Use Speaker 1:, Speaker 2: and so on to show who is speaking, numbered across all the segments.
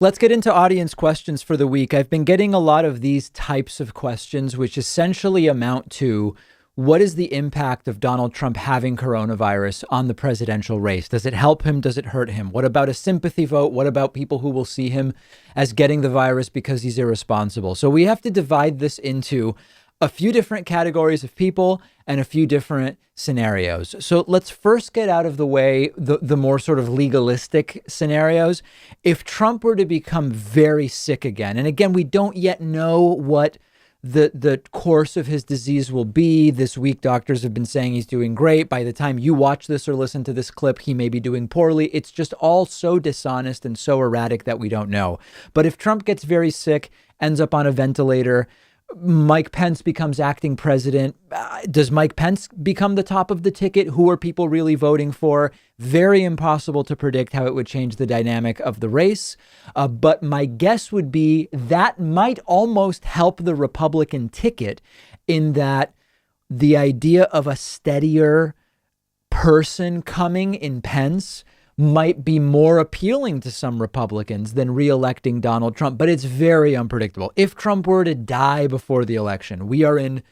Speaker 1: Let's get into audience questions for the week. I've been getting a lot of these types of questions, which essentially amount to what is the impact of Donald Trump having coronavirus on the presidential race? Does it help him? Does it hurt him? What about a sympathy vote? What about people who will see him as getting the virus because he's irresponsible? So we have to divide this into a few different categories of people and a few different scenarios. So let's first get out of the way the more sort of legalistic scenarios. If Trump were to become very sick again, and again, we don't yet know what the course of his disease will be. This week, doctors have been saying he's doing great. By the time you watch this or listen to this clip, he may be doing poorly. It's just all so dishonest and so erratic that we don't know. But if Trump gets very sick, ends up on a ventilator, Mike Pence becomes acting president. Does Mike Pence become the top of the ticket? Who are people really voting for? Very impossible to predict how it would change the dynamic of the race. But my guess would be that might almost help the Republican ticket in that the idea of a steadier person coming in Pence might be more appealing to some Republicans than reelecting Donald Trump. But it's very unpredictable. If Trump were to die before the election, we are in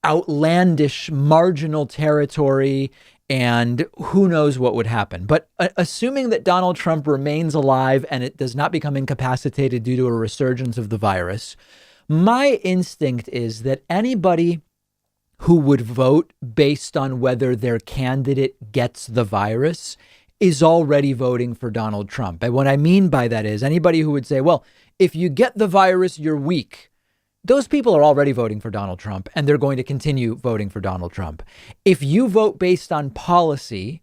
Speaker 1: outlandish marginal territory, and who knows what would happen. But assuming that Donald Trump remains alive and it does not become incapacitated due to a resurgence of the virus, my instinct is that anybody who would vote based on whether their candidate gets the virus is already voting for Donald Trump. And what I mean by that is anybody who would say, well, if you get the virus, you're weak. Those people are already voting for Donald Trump, and they're going to continue voting for Donald Trump. If you vote based on policy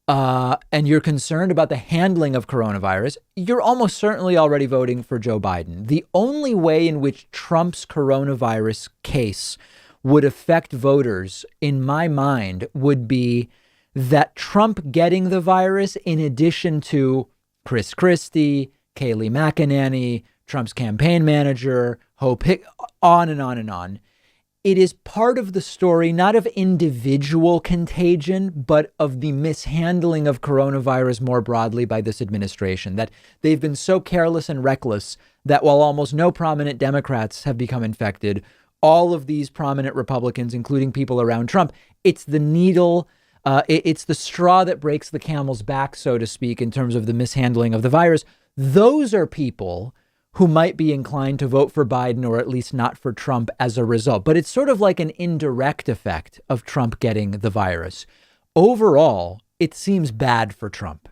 Speaker 1: and you're concerned about the handling of coronavirus, you're almost certainly already voting for Joe Biden. The only way in which Trump's coronavirus case would affect voters, in my mind, would be that Trump getting the virus, in addition to Chris Christie, Kayleigh McEnany, Trump's campaign manager, Hope Hicks, on and on and on. It is part of the story, not of individual contagion, but of the mishandling of coronavirus more broadly by this administration, that they've been so careless and reckless that while almost no prominent Democrats have become infected, all of these prominent Republicans, including people around Trump, it's the needle. It's the straw that breaks the camel's back, so to speak, in terms of the mishandling of the virus. Those are people who might be inclined to vote for Biden or at least not for Trump as a result. But it's sort of like an indirect effect of Trump getting the virus. Overall, it seems bad for Trump.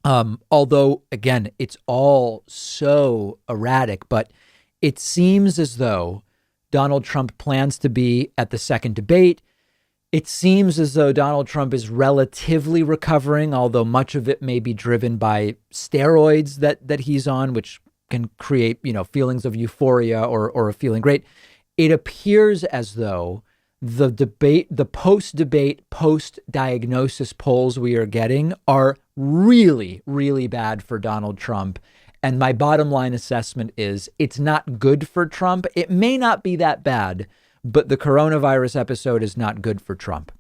Speaker 1: Although, again, it's all so erratic, but it seems as though Donald Trump plans to be at the second debate. It seems as though Donald Trump is relatively recovering, although much of it may be driven by steroids that he's on, which can create, feelings of euphoria or feeling great. It appears as though the post-debate, post-diagnosis polls we are getting are really, really bad for Donald Trump. And my bottom line assessment is it's not good for Trump. It may not be that bad, but the coronavirus episode is not good for Trump.